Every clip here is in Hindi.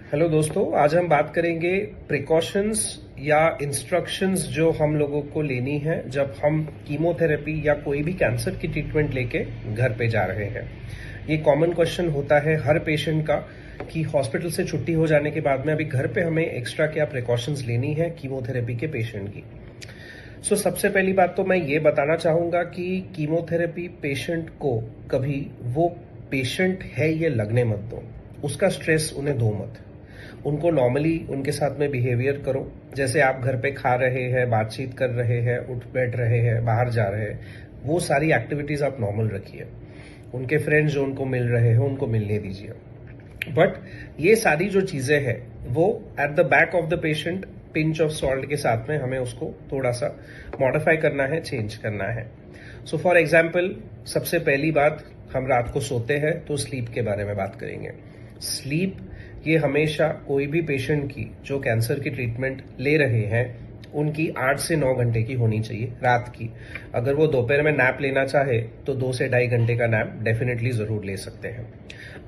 हेलो दोस्तों, आज हम बात करेंगे प्रिकॉशंस या इंस्ट्रक्शंस जो हम लोगों को लेनी है जब हम कीमोथेरेपी या कोई भी कैंसर की ट्रीटमेंट लेके घर पे जा रहे हैं। ये कॉमन क्वेश्चन होता है हर पेशेंट का कि हॉस्पिटल से छुट्टी हो जाने के बाद में अभी घर पे हमें एक्स्ट्रा क्या प्रिकॉशंस लेनी है कीमोथेरेपी के पेशेंट की। सबसे पहली बात तो मैं ये बताना चाहूंगा कि कीमोथेरेपी पेशेंट को कभी वो पेशेंट है ये लगने मत दो, उसका स्ट्रेस उन्हें दो मत। उनको नॉर्मली उनके साथ में बिहेवियर करो, जैसे आप घर पे खा रहे हैं, बातचीत कर रहे हैं, उठ बैठ रहे हैं, बाहर जा रहे हैं, वो सारी एक्टिविटीज आप नॉर्मल रखिए। उनके फ्रेंड्स जो उनको मिल रहे हैं उनको मिलने दीजिए। बट ये सारी जो चीजें हैं वो at the back of the patient pinch of salt के साथ में हमें उसको थोड़ा सा मॉडिफाई करना है, चेंज करना है। फॉर एग्जाम्पल, सबसे पहली बात, हम रात को सोते हैं तो स्लीप के बारे में बात करेंगे। स्लीप ये हमेशा कोई भी पेशेंट की जो कैंसर की ट्रीटमेंट ले रहे हैं उनकी 8 से 9 घंटे की होनी चाहिए रात की। अगर वो दोपहर में नैप लेना चाहे तो 2 से ढाई घंटे का नैप डेफिनेटली जरूर ले सकते हैं।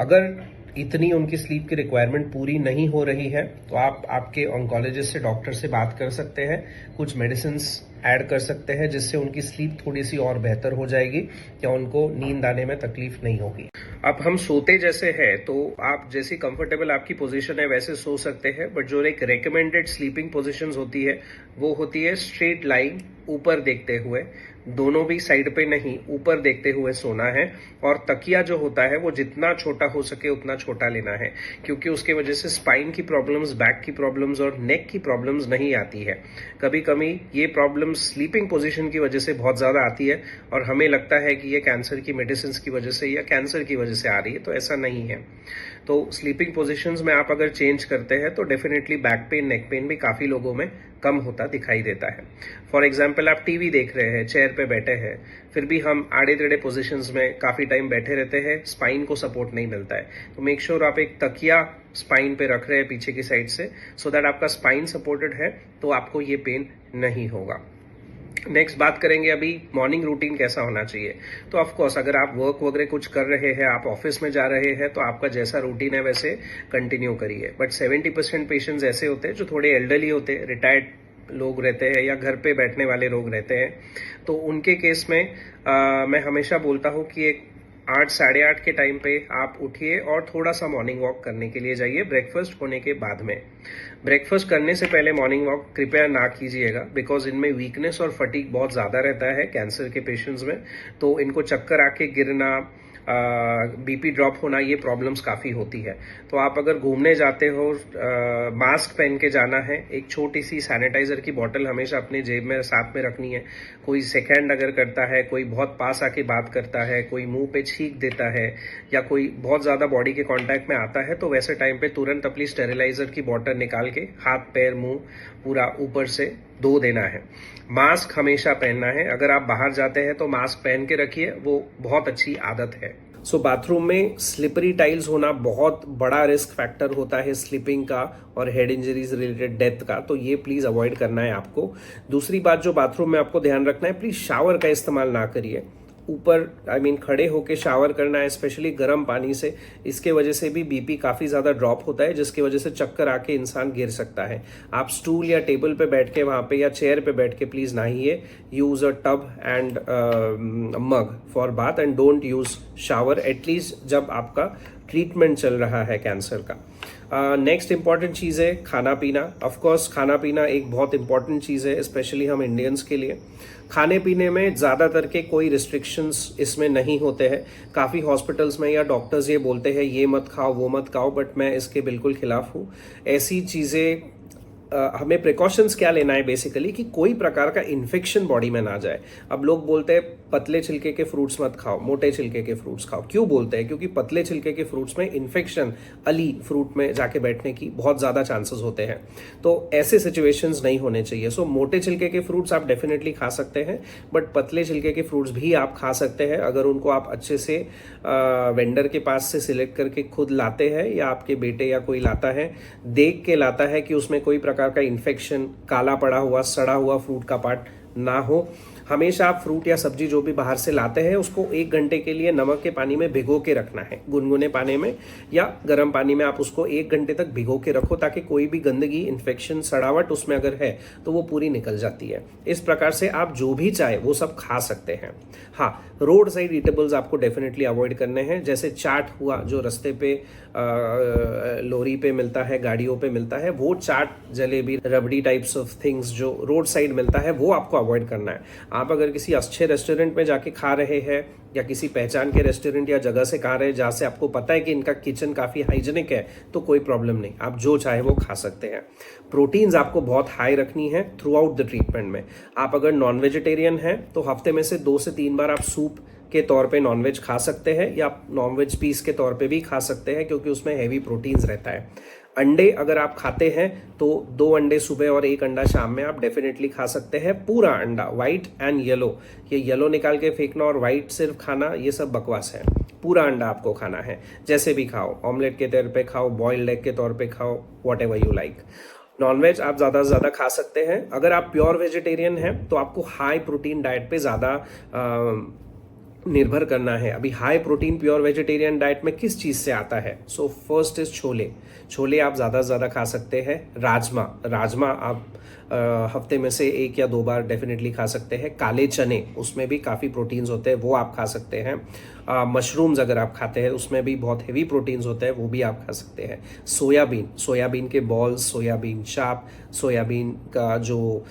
अगर इतनी उनकी स्लीप की रिक्वायरमेंट पूरी नहीं हो रही है तो आप आपके ऑन्कोलॉजिस्ट से, डॉक्टर से बात कर सकते हैं, कुछ मेडिसिन ऐड कर सकते हैं जिससे उनकी स्लीप थोड़ी सी और बेहतर हो जाएगी या उनको नींद आने में तकलीफ नहीं होगी। अब हम सोते जैसे है तो आप जैसी कंफर्टेबल आपकी पोजीशन है वैसे सो सकते हैं, बट जो एक रेकमेंडेड स्लीपिंग पोजीशंस होती है वो होती है स्ट्रेट लाइंग, ऊपर देखते हुए, दोनों भी साइड पे नहीं, ऊपर देखते हुए सोना है। और तकिया जो होता है वो जितना छोटा हो सके उतना छोटा लेना है, क्योंकि उसके वजह से स्पाइन की प्रॉब्लम्स, बैक की प्रॉब्लम्स और नेक की प्रॉब्लम्स नहीं आती है। कभी कभी ये प्रॉब्लम्स स्लीपिंग पोजीशन की वजह से बहुत ज्यादा आती है और हमें लगता है कि ये कैंसर की मेडिसिन की वजह से या कैंसर की वजह से आ रही है, तो ऐसा नहीं है। तो स्लीपिंग पोजीशंस में आप अगर चेंज करते हैं तो definitely back pain, neck pain भी काफी लोगों में कम होता दिखाई देता है। फॉर एग्जाम्पल, आप टीवी देख रहे हैं, चेयर पे बैठे हैं, फिर भी हम आड़े टेढ़े पोजीशंस में काफी टाइम बैठे रहते हैं, स्पाइन को सपोर्ट नहीं मिलता है। तो मेक श्योर आप एक तकिया स्पाइन पे रख रहे हैं पीछे की साइड से, सो दैट आपका स्पाइन सपोर्टेड है तो आपको ये पेन नहीं होगा। नेक्स्ट बात करेंगे अभी मॉर्निंग रूटीन कैसा होना चाहिए। तो ऑफ कोर्स अगर आप वर्क वगैरह कुछ कर रहे हैं, आप ऑफिस में जा रहे हैं, तो आपका जैसा रूटीन है वैसे कंटिन्यू करिए। बट 70% पेशेंट्स ऐसे होते हैं जो थोड़े एल्डरली होते हैं, रिटायर्ड लोग रहते हैं या घर पे बैठने वाले लोग रहते हैं, तो उनके केस में मैं हमेशा बोलता हूं कि एक 8 साढ़े 8 के टाइम पे आप उठिए और थोड़ा सा मॉर्निंग वॉक करने के लिए जाइए ब्रेकफास्ट होने के बाद में। ब्रेकफास्ट करने से पहले मॉर्निंग वॉक कृपया ना कीजिएगा, बिकॉज इनमें वीकनेस और फटीग बहुत ज्यादा रहता है कैंसर के पेशेंट्स में, तो इनको चक्कर आके गिरना, बीपी ड्रॉप होना, ये प्रॉब्लम्स काफी होती है। तो आप अगर घूमने जाते हो, मास्क पहन के जाना है, एक छोटी सी सैनिटाइजर की बोतल हमेशा अपने जेब में साथ में रखनी है। कोई सेकेंड अगर करता है, कोई बहुत पास आके बात करता है, कोई मुंह पे छींक देता है या कोई बहुत ज्यादा बॉडी के कांटेक्ट में आता है, तो वैसे टाइम पे तुरंत अपनी स्टेरिलाइजर की बोतल निकाल के हाथ, पैर, मुंह पूरा ऊपर से धो देना है। मास्क हमेशा पहनना है, अगर आप बाहर जाते हैं तो मास्क पहन के रखिए, वो बहुत अच्छी आदत है। बाथरूम में स्लिपरी टाइल्स होना बहुत बड़ा रिस्क फैक्टर होता है स्लीपिंग का और हेड इंजरीज रिलेटेड डेथ का, तो ये प्लीज अवॉइड करना है आपको। दूसरी बात जो बाथरूम में आपको ध्यान रखना है, प्लीज शावर का इस्तेमाल ना करिए। ऊपर खड़े होके शावर करना है, स्पेशली गर्म पानी से, इसके वजह से भी बीपी काफी ज्यादा ड्रॉप होता है, जिसकी वजह से चक्कर आके इंसान गिर सकता है। आप स्टूल या टेबल पे बैठ के वहां पे या चेयर पे बैठ के प्लीज नहाइए। Use a tub and mug for bath and don't use shower, at least जब आपका ट्रीटमेंट चल रहा है कैंसर का। नेक्स्ट इंपॉर्टेंट चीज़ है खाना पीना। ऑफ कोर्स खाना पीना एक बहुत इंपॉर्टेंट चीज़ है, स्पेशली हम इंडियंस के लिए। खाने पीने में ज़्यादातर के कोई रिस्ट्रिक्शंस इसमें नहीं होते हैं। काफ़ी हॉस्पिटल्स में या डॉक्टर्स ये बोलते हैं ये मत खाओ, वो मत खाओ, बट मैं इसके बिल्कुल खिलाफ हूँ। ऐसी चीज़ें हमें प्रिकॉशंस क्या लेना है बेसिकली कि कोई प्रकार का इन्फेक्शन बॉडी में ना जाए। अब लोग बोलते हैं पतले छिलके के फ्रूट्स मत खाओ, मोटे छिलके के फ्रूट्स खाओ। क्यों बोलते हैं? क्योंकि पतले छिलके के फ्रूट्स में इन्फेक्शन अली फ्रूट में जाके बैठने की बहुत ज्यादा चांसेस होते हैं, तो ऐसे सिचुएशंस नहीं होने चाहिए। मोटे छिलके के फ्रूट्स आप डेफिनेटली खा सकते हैं, बट पतले छिलके के फ्रूट्स भी आप खा सकते हैं अगर उनको आप अच्छे से वेंडर के पास से सिलेक्ट करके खुद लाते हैं या आपके बेटे या कोई लाता है, देख के लाता है कि उसमें कोई प्रकार का इन्फेक्शन, काला पड़ा हुआ, सड़ा हुआ फ्रूट का पार्ट ना हो। हमेशा आप फ्रूट या सब्जी जो भी बाहर से लाते हैं उसको 1 घंटे के लिए नमक के पानी में भिगो के रखना है, गुनगुने पानी में या गर्म पानी में आप उसको 1 घंटे तक भिगो के रखो, ताकि कोई भी गंदगी, इन्फेक्शन, सड़ावट उसमें अगर है तो वो पूरी निकल जाती है। इस प्रकार से आप जो भी चाहे वो सब खा सकते हैं। हाँ, रोड साइड ईटेबल्स आपको डेफिनेटली अवॉइड करने हैं, जैसे चाट हुआ जो रास्ते पे लोरी पे मिलता है, गाड़ियों पे मिलता है, वो चाट, जलेबी, रबड़ी टाइप्स ऑफ थिंग्स जो रोड साइड मिलता है वो आपको अवॉइड करना है। आप अगर किसी अच्छे रेस्टोरेंट में जाके खा रहे हैं या किसी पहचान के रेस्टोरेंट या जगह से खा रहे हैं जहाँ से आपको पता है कि इनका किचन काफ़ी हाइजीनिक है, तो कोई प्रॉब्लम नहीं, आप जो चाहे वो खा सकते हैं। प्रोटीन्स आपको बहुत हाई रखनी है थ्रू आउट द ट्रीटमेंट में। आप अगर नॉन वेजिटेरियन हैं तो हफ्ते में से 2 से 3 बार आप सूप के तौर पे नॉनवेज खा सकते हैं, या नॉनवेज पीस के तौर पे भी खा सकते हैं, क्योंकि उसमें हैवी प्रोटीन्स रहता है। अंडे अगर आप खाते हैं तो 2 अंडे सुबह और 1 अंडा शाम में आप डेफिनेटली खा सकते हैं। पूरा अंडा, व्हाइट एंड येलो, ये येलो निकाल के फेंकना और व्हाइट सिर्फ खाना, ये सब बकवास है। पूरा अंडा आपको खाना है, जैसे भी खाओ, ऑमलेट के तौर पे खाओ, बॉइल्ड एग के तौर पे खाओ, whatever you like. Non veg आप ज़्यादा से ज़्यादा खा सकते हैं। अगर आप प्योर वेजिटेरियन हैं तो आपको हाई प्रोटीन डाइट पे ज़्यादा निर्भर करना है। अभी high protein pure vegetarian diet में किस चीज़ से आता है? So first is chole. Chole आप ज़्यादा से ज़्यादा खा सकते हैं। राजमा आप हफ्ते में से 1 या 2 बार डेफिनेटली खा सकते हैं। काले चने, उसमें भी काफ़ी प्रोटीन्स होते हैं, वो आप खा सकते हैं। मशरूम्स अगर आप खाते हैं उसमें भी बहुत हेवी प्रोटीन्स होते हैं, वो भी आप खा सकते हैं। सोयाबीन के बॉल्स, सोयाबीन चाप, सोयाबीन का जो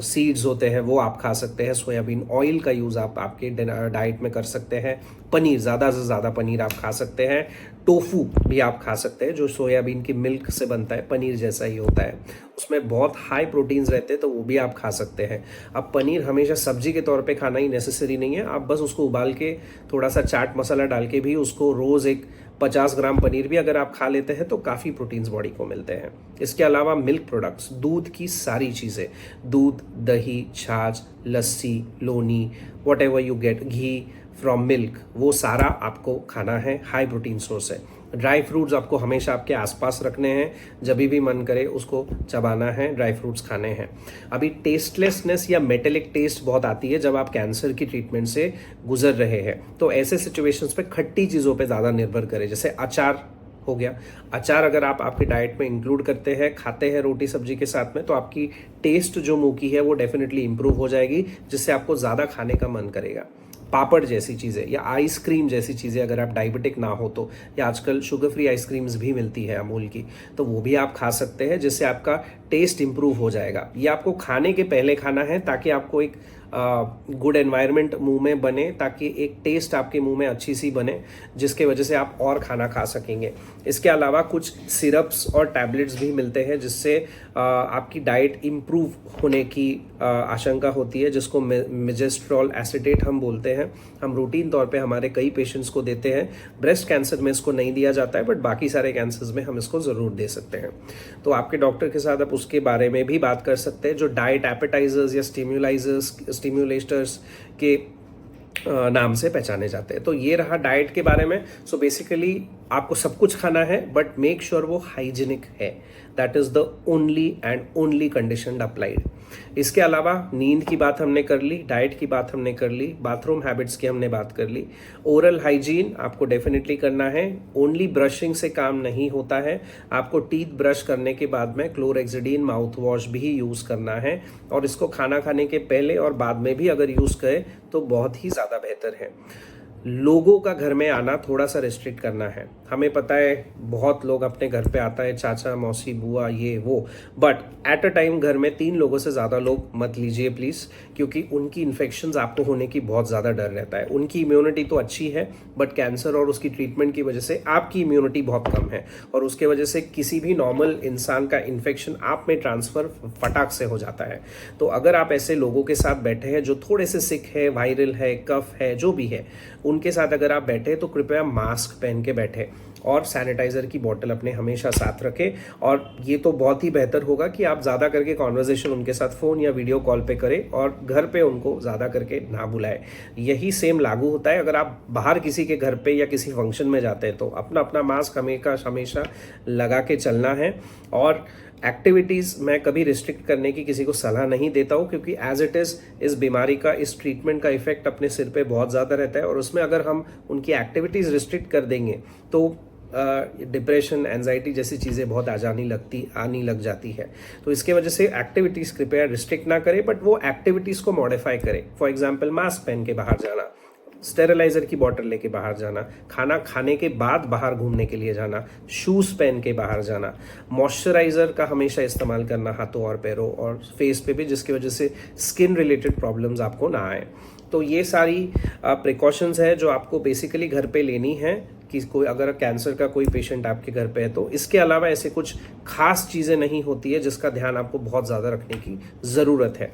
सीड्स होते हैं वो आप खा सकते हैं। सोयाबीन ऑयल का यूज़ आप आपके डाइट में कर सकते हैं। पनीर, ज़्यादा से ज़्यादा पनीर आप खा सकते हैं। टोफू भी आप खा सकते हैं, जो सोयाबीन की मिल्क से बनता है, पनीर जैसा ही होता है, उसमें बहुत हाई प्रोटीन्स रहते हैं, तो वो भी आप खा सकते हैं। अब पनीर हमेशा सब्जी के तौर पे खाना ही नेसेसरी नहीं है, आप बस उसको उबाल के थोड़ा सा चाट मसाला डाल के भी उसको रोज़ एक 50 ग्राम पनीर भी अगर आप खा लेते हैं तो काफ़ी प्रोटीन्स बॉडी को मिलते हैं। इसके अलावा मिल्क प्रोडक्ट्स, दूध की सारी चीज़ें, दूध, दही, छाछ, लस्सी, लोनी, whatever you get, ghee from milk, वो सारा आपको खाना है, हाई प्रोटीन सोर्स है। ड्राई फ्रूट्स आपको हमेशा आपके आसपास रखने हैं, जब भी मन करे उसको चबाना है, ड्राई फ्रूट्स खाने हैं। अभी टेस्टलेसनेस या मेटेलिक टेस्ट बहुत आती है जब आप कैंसर की ट्रीटमेंट से गुजर रहे हैं, तो ऐसे सिचुएशंस पे खट्टी चीज़ों पे ज़्यादा निर्भर करें। जैसे अचार हो गया, अचार अगर आप आपकी डाइट में इंक्लूड करते हैं, खाते हैं रोटी सब्जी के साथ में, तो आपकी टेस्ट जो मुंह की है वो डेफिनेटली इंप्रूव हो जाएगी, जिससे आपको ज़्यादा खाने का मन करेगा। पापड़ जैसी चीज़ें या आइसक्रीम जैसी चीज़ें अगर आप डायबिटिक ना हो तो, या आजकल शुगर फ्री आइसक्रीम्स भी मिलती है अमूल की, तो वो भी आप खा सकते हैं, जिससे आपका टेस्ट इंप्रूव हो जाएगा। ये आपको खाने के पहले खाना है, ताकि आपको एक गुड एनवायरनमेंट मुंह में बने, ताकि एक टेस्ट आपके मुंह में अच्छी सी बने, जिसके वजह से आप और खाना खा सकेंगे। इसके अलावा कुछ सिरप्स और टैबलेट्स भी मिलते हैं, जिससे आपकी डाइट इम्प्रूव होने की आशंका होती है, जिसको मिजेस्ट्रॉल एसिटेट हम बोलते हैं। हम रूटीन तौर पे हमारे कई पेशेंट्स को देते हैं। ब्रेस्ट कैंसर में इसको नहीं दिया जाता है, बट बाकी सारे कैंसर्स में हम इसको ज़रूर दे सकते हैं। तो आपके डॉक्टर के साथ आप उसके बारे में भी बात कर सकते हैं, जो डाइट एपेटाइजर्स या स्टिम्युलेटर्स के नाम से पहचाने जाते हैं। तो ये रहा डाइट के बारे में। सो बेसिकली आपको सब कुछ खाना है, बट मेक श्योर वो हाइजीनिक है। That is the only and only condition applied. इसके अलावा नींद की बात हमने कर ली, डाइट की बात हमने कर ली, बाथरूम हैबिट्स की हमने बात कर ली। ओरल हाइजीन आपको डेफिनेटली करना है। ओनली ब्रशिंग से काम नहीं होता है, आपको टीथ ब्रश करने के बाद में क्लोरेक्सिडीन माउथ वॉश भी यूज़ करना है, और इसको खाना खाने के पहले और बाद में भी अगर यूज़ करें तो बहुत ही ज़्यादा बेहतर है। लोगों का घर में आना थोड़ा सा रिस्ट्रिक्ट करना है। हमें पता है बहुत लोग अपने घर पे आता है, चाचा, मौसी, बुआ, ये वो, बट एट अ टाइम घर में 3 लोगों से ज़्यादा लोग मत लीजिए प्लीज़, क्योंकि उनकी इन्फेक्शंस आपको होने की बहुत ज़्यादा डर रहता है। उनकी इम्यूनिटी तो अच्छी है, बट कैंसर और उसकी ट्रीटमेंट की वजह से आपकी इम्यूनिटी बहुत कम है, और उसके वजह से किसी भी नॉर्मल इंसान का इन्फेक्शन आप में ट्रांसफ़र फटाक से हो जाता है। तो अगर आप ऐसे लोगों के साथ बैठे हैं जो थोड़े से सिक है, वायरल है, कफ है, जो भी है, उनके साथ अगर आप बैठे तो कृपया मास्क पहन के बैठे, और सैनिटाइज़र की बोतल अपने हमेशा साथ रखें। और ये तो बहुत ही बेहतर होगा कि आप ज़्यादा करके कॉन्वर्जेशन उनके साथ फ़ोन या वीडियो कॉल पे करें, और घर पे उनको ज़्यादा करके ना बुलाएं। यही सेम लागू होता है अगर आप बाहर किसी के घर पे या किसी फंक्शन में जाते हैं, तो अपना अपना मास्क हमेशा लगा के चलना है। और एक्टिविटीज़ मैं कभी रिस्ट्रिक्ट करने की किसी को सलाह नहीं देता हूँ, क्योंकि एज इट इज़ इस बीमारी का, इस ट्रीटमेंट का इफेक्ट अपने सिर पे बहुत ज़्यादा रहता है, और उसमें अगर हम उनकी एक्टिविटीज़ रिस्ट्रिक्ट कर देंगे तो डिप्रेशन, एंजाइटी जैसी चीज़ें बहुत आनी लग जाती है। तो इसके वजह से एक्टिविटीज़ कृपया रिस्ट्रिक्ट ना करें, बट वो एक्टिविटीज़ को मॉडिफाई करें। फॉर एग्जाम्पल, मास्क पहन के बाहर जाना, स्टेरिलाइजर की बोतल लेके बाहर जाना, खाना खाने के बाद बाहर घूमने के लिए जाना, शूज़ पहन के बाहर जाना, मॉइस्चराइज़र का हमेशा इस्तेमाल करना हाथों और पैरों और फेस पे भी, जिसकी वजह से स्किन रिलेटेड प्रॉब्लम्स आपको ना आए। तो ये सारी प्रिकॉशंस है जो आपको बेसिकली घर पे लेनी है कि कोई अगर कैंसर का कोई पेशेंट आपके घर पे है तो। इसके अलावा ऐसे कुछ खास चीज़ें नहीं होती है जिसका ध्यान आपको बहुत ज़्यादा रखने की ज़रूरत है।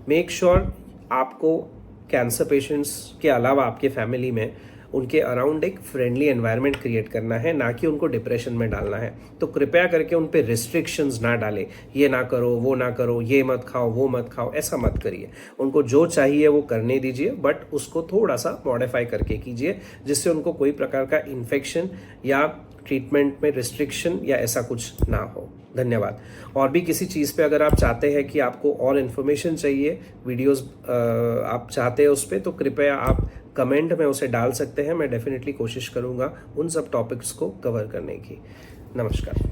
मेक श्योर आपको कैंसर पेशेंट्स के अलावा आपके फैमिली में उनके अराउंड एक फ्रेंडली एनवायरनमेंट क्रिएट करना है, ना कि उनको डिप्रेशन में डालना है। तो कृपया करके उन पे रिस्ट्रिक्शंस ना डालें, ये ना करो, वो ना करो, ये मत खाओ, वो मत खाओ, ऐसा मत करिए। उनको जो चाहिए वो करने दीजिए, बट उसको थोड़ा सा मॉडिफाई करके कीजिए, जिससे उनको कोई प्रकार का इन्फेक्शन या ट्रीटमेंट में रिस्ट्रिक्शन या ऐसा कुछ ना हो। धन्यवाद। और भी किसी चीज़ पे अगर आप चाहते हैं कि आपको और इन्फॉर्मेशन चाहिए, वीडियोस आप चाहते हैं उस पर, तो कृपया आप कमेंट में उसे डाल सकते हैं। मैं डेफिनेटली कोशिश करूँगा उन सब टॉपिक्स को कवर करने की। नमस्कार।